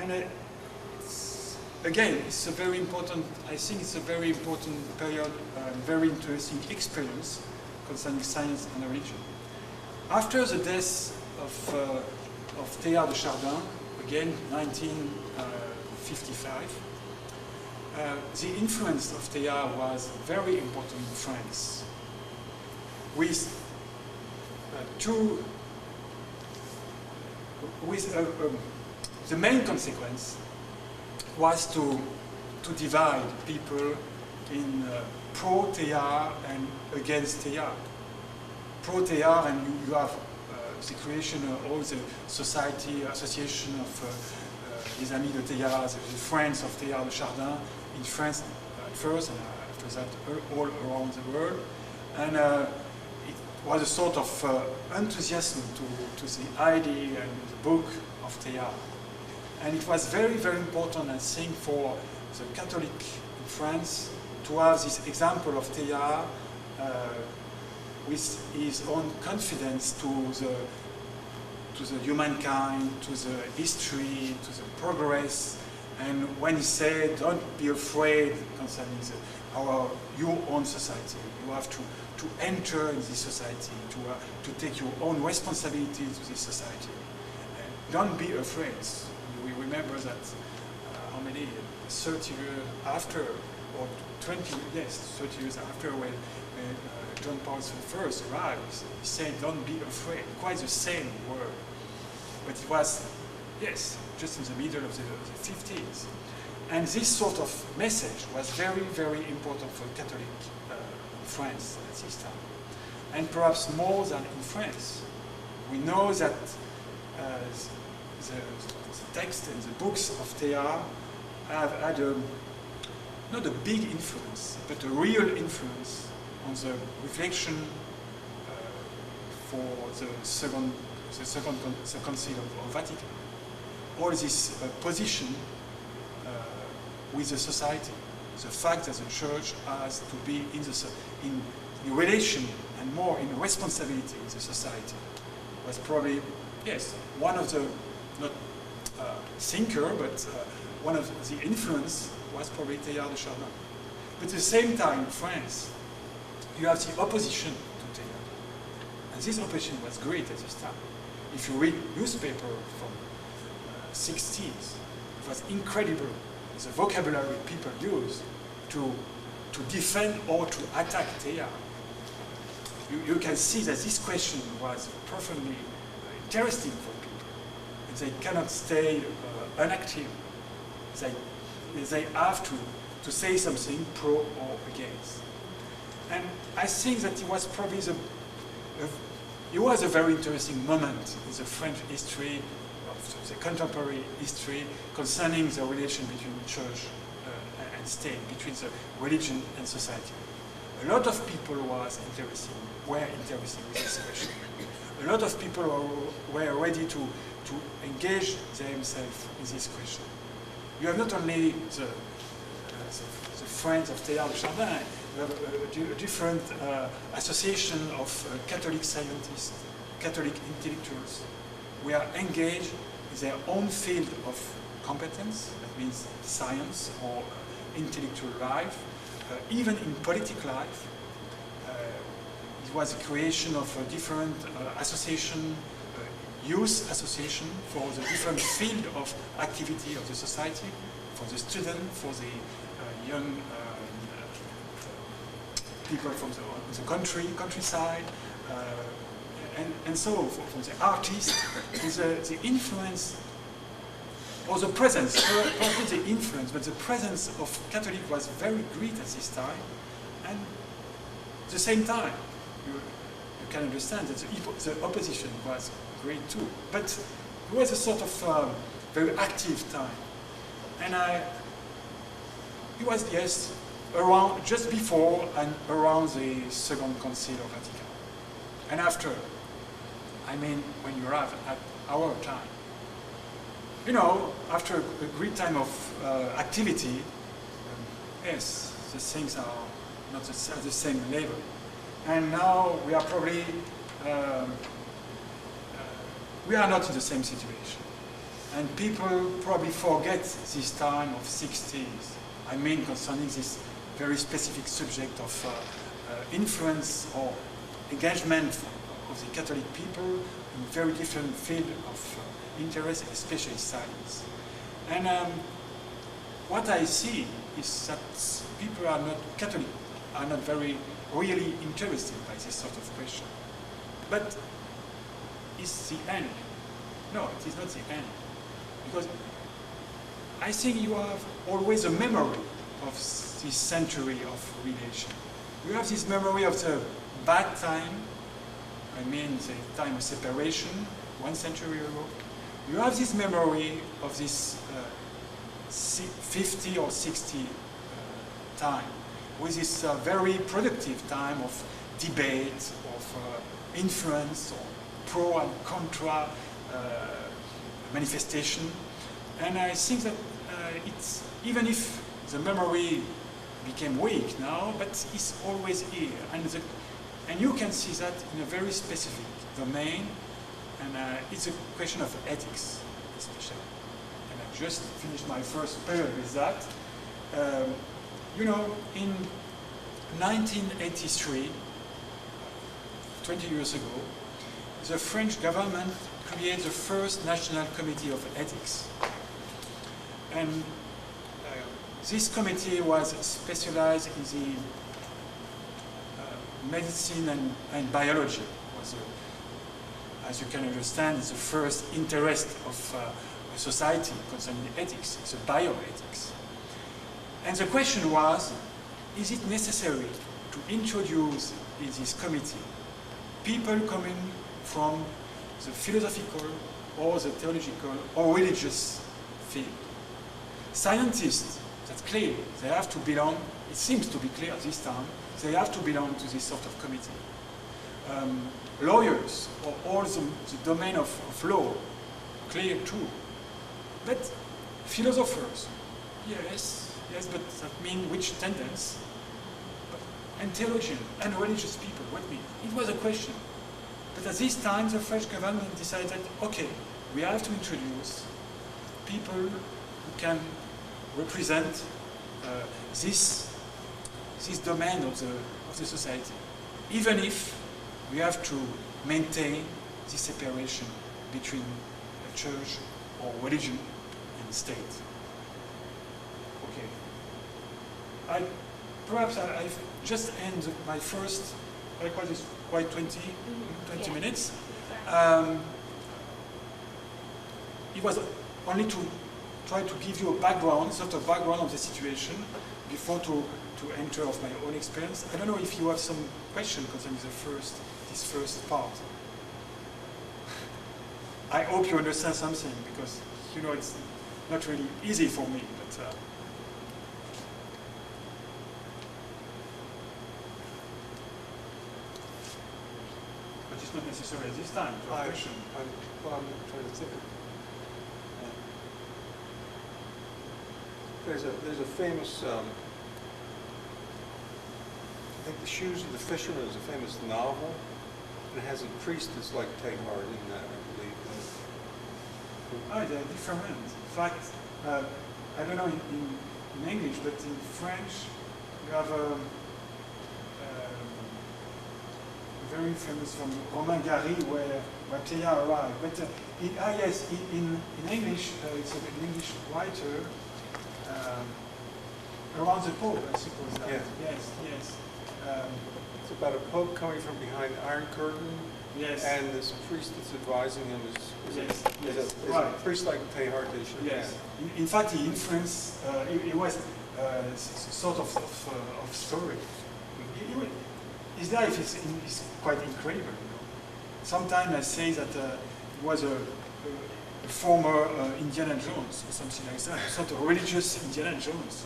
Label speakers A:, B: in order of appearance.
A: And again, it's a very important, I think it's a very important period, very interesting experience concerning science and religion. After the death of Teilhard de Chardin, again 1955, the influence of Teilhard was very important in France, with the main consequence was to divide people in pro-Teilhard and against Teilhard. Pro-Teilhard, and you have the creation of all the society, association of les Amis de Teilhard, the friends of Teilhard de Chardin in France at first, and after that all around the world. And it was a sort of enthusiasm to the idea and the book of Teilhard. And it was very, very important, I think, for the Catholic in France to have this example of Teilhard with his own confidence to the humankind, to the history, to the progress. And when he said, don't be afraid concerning your own society, you have to enter in this society, to take your own responsibility to this society. Don't be afraid. We remember that how many, 30 years after, or 20, yes, 30 years after when John Paul I arrived, he said, don't be afraid. Quite the same word. But it was, yes, just in the middle of the 50s. And this sort of message was very, very important for Catholic France at this time. And perhaps more than in France. We know that the text and the books of Teilhard have had not a big influence, but a real influence on the reflection for the Council of Vatican. All this position with the society, the fact that the Church has to be in relation and more in responsibility in the society, was probably, yes, one of the, not thinker, but one of the influence was probably Teilhard de Chardin. But at the same time, in France, you have the opposition to Teilhard. And this opposition was great at this time. If you read newspaper from 60s, it was incredible the vocabulary people used to defend or to attack Teilhard. You can see that this question was profoundly interesting for people. And they cannot stay inactive. They have to say something pro or against. And I think that it was probably it was a very interesting moment in the French history, of the contemporary history, concerning the relation between church and state, between the religion and society. A lot of people were interested in this question. A lot of people were ready to engage themselves in this question. You have not only the friends of Teilhard de Chardin, you have a different association of Catholic scientists, Catholic intellectuals, who are engaged in their own field of competence, that means science or intellectual life, even in political life. It was the creation of a different association, youth association for the different field of activity of the society, for the student, for the young people from the countryside, and so from the artists. The influence, or the presence, probably the influence, but the presence of Catholic was very great at this time, and at the same time, you can understand that the opposition was great too. But it was a sort of very active time, and it was, yes, around, just before and around the Second Council of Vatican, and after. I mean, when you arrive at our time, you know, after a great time of activity, yes, the things are not at the same level. And now we are probably, we are not in the same situation. And people probably forget this time of 60s. I mean, concerning this very specific subject of influence or engagement of the Catholic people in very different field of interest, especially science. And what I see is that people are not Catholic, are not very really interested by this sort of question. But it's the end. No, it is not the end. Because I think you have always a memory of this century of relation. You have this memory of the bad time, I mean the time of separation, 1 century ago. You have this memory of this 50 or 60 time, with this very productive time of debate, of influence, or pro and contra manifestation. And I think that it's, even if the memory became weak now, but it's always here. And you can see that in a very specific domain, and it's a question of ethics, especially. And I just finished my first period with that. You know, in 1983, 20 years ago, the French government created the first National Committee of Ethics. And this committee was specialized in the medicine and biology. Was as you can understand, it's the first interest of a society concerning ethics. It's a bioethics. And the question was, is it necessary to introduce in this committee people coming from the philosophical or the theological or religious field? Scientists, that's clear, they have to belong, it seems to be clear this time, they have to belong to this sort of committee. Lawyers, or all the domain of law, clear too. But philosophers, yes, but that means which tendency? And theologians and religious people, what mean? It was a question. But at this time, the French government decided that, okay, we have to introduce people who can represent this domain of the society, even if we have to maintain this separation between a church or religion and state. Okay. Perhaps I just end my first, I call this quite 20 minutes. It was only to try to give you a background, sort of background of the situation before to enter of my own experience. I don't know if you have some question concerning this first part. I hope you understand something, because you know it's not really easy for me, but it's not necessary at this time to have a question.
B: I'm trying to think. There's a famous, I think The Shoes of the Fisherman is a famous novel, and it has a priest that's like Teilhard in that, I believe.
A: They're different. In fact, I don't know in English, but in French, you have a very famous from Romain Gary, where Teilhard arrived. But in English, it's an English writer. Around the Pope, I suppose. That.
B: Yeah.
A: Yes.
B: It's about a Pope coming from behind Iron Curtain.
A: Yes.
B: And this priest that's advising him is
A: right.
B: a priest like Teilhard de Chardin.
A: Yes. In fact, he influenced. It was sort of story. His life is quite incredible. You know. Sometimes I say that he was a former Indiana Jones or something like that, sort of religious Indiana Jones,